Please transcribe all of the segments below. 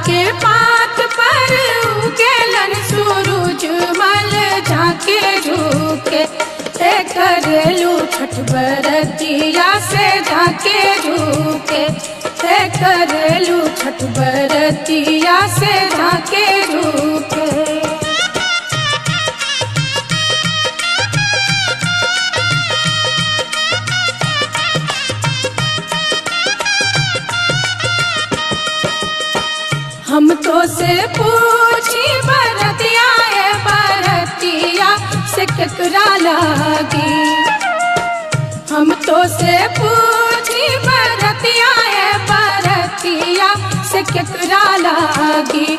के पात पर उगेलन सूरज मल झाके झुके करेलू छठ बरतिया से झाके झुके करेलू छठ बरतिया से झाके झुके। हम तो से पूछी बरतिया बरतिया से केकरा लागी। हम तो से पूछी बरतिया बरतिया से केकरा लागी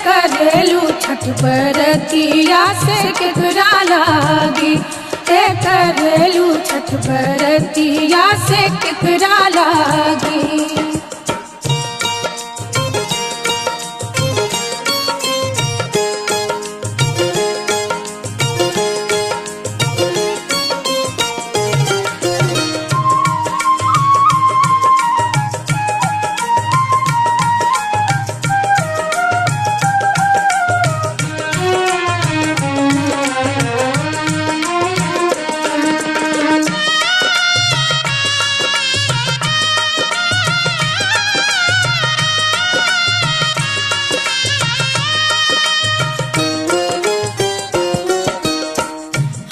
करेलू छठ बरतिया से केकरा लागी करेलू छठ बरतिया से केकरा लागी।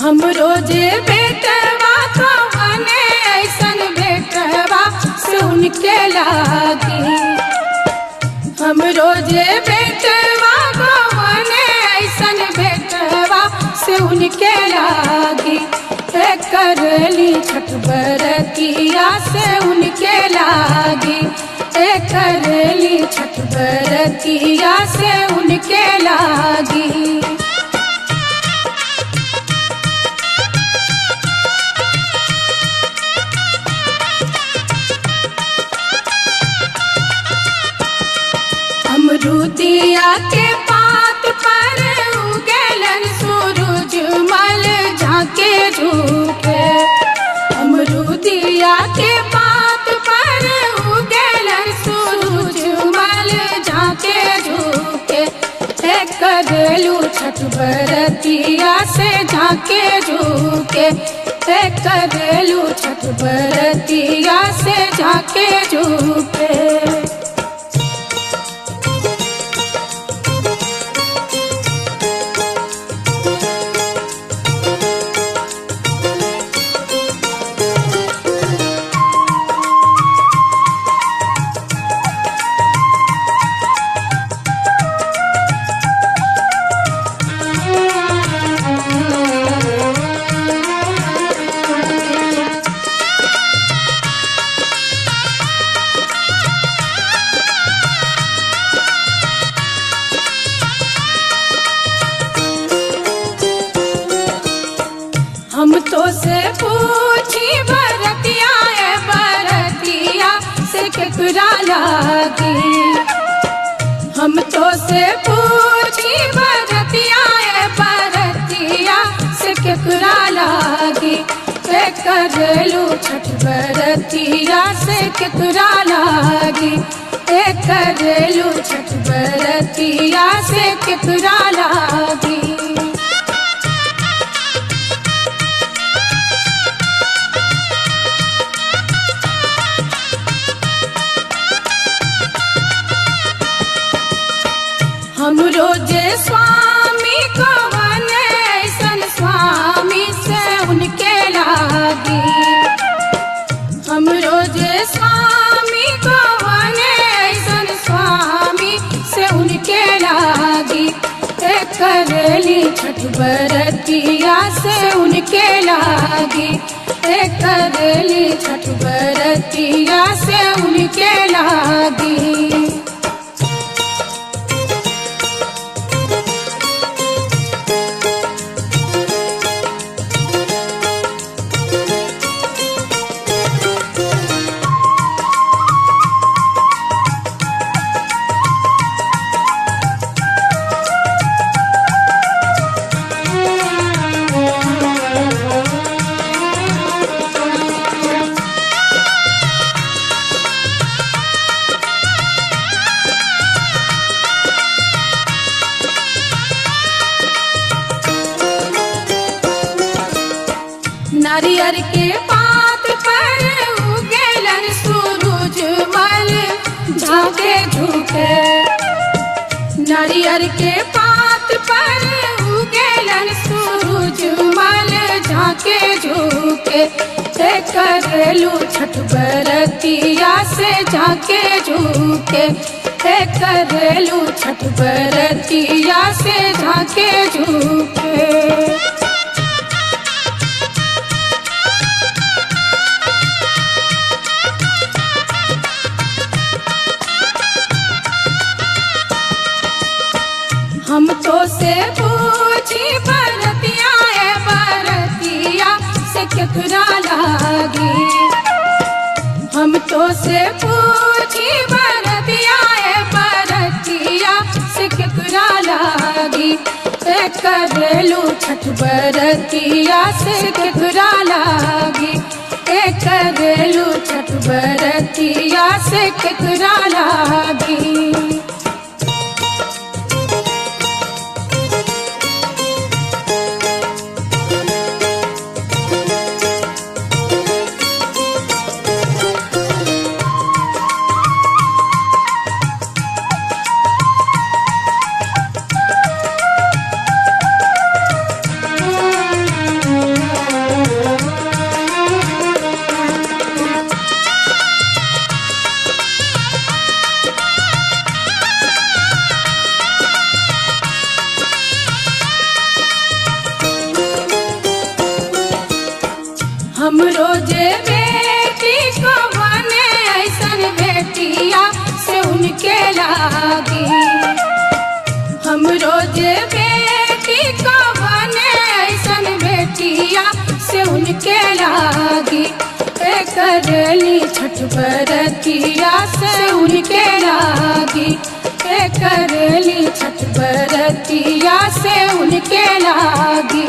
हम रोजे बेटवा कवने ऐसन बेटवा से उनके लागी। हम रोजे बेटवा कवने ऐसन बेटवा से उनके लागी करली छठ बरतिया से उनके लागी करली छठ बरतिया से उनके लागी। अमरूदिया के पात पर उगेलन सूरज मल झाके झुके। अमरूदिया के पात पर उगेलन सूरज मल झाके झुके करेलू छठ बरतिया से झाके झुके करेलू छठ बरतिया से झाके झुके। हम तो से पूछी बरतिया बरतिया से केकरा लागी। हम तो से पूछी बरतिया बरतिया से केकरा लागी करेलू छठ बरतिया से केकरा लागी करेलू छठ बरतिया से केकरा लागी। हम रोजे स्वामी कवन ऐसन स्वामी से उनके लागी। हम रोजे स्वामी कवन ऐसन स्वामी से उनके लागी करली छठ बरतिया से उनके लागी करली छठ बरतिया से उनके लागी। नारियर के पात पर उगेलन सूरज मल झाके झुके। नारियर के पात पर उगेलन सूरज मल झाके झुके। करेलू छठ बरतिया से झाके झुके। करेलू छठ बरतिया से झाके झुके। हम तो से पूछी बरतिया ए बरतिया से केकरा लागी। हम तो से पूछी बरतिया ए बरतिया से केकरा लागी। करेलू छठ बरतिया से केकरा लागी। करेलू छठ बरतिया से केकरा लागी। हम रोजे बेटी को बने ऐसन बेटिया से उनके लागी। हम रोजे बेटी को बने ऐसन बेटिया से उनके लागी। करेली छठ बरतिया से उनके लागी। करेली छठ बरतिया से उनके लागी।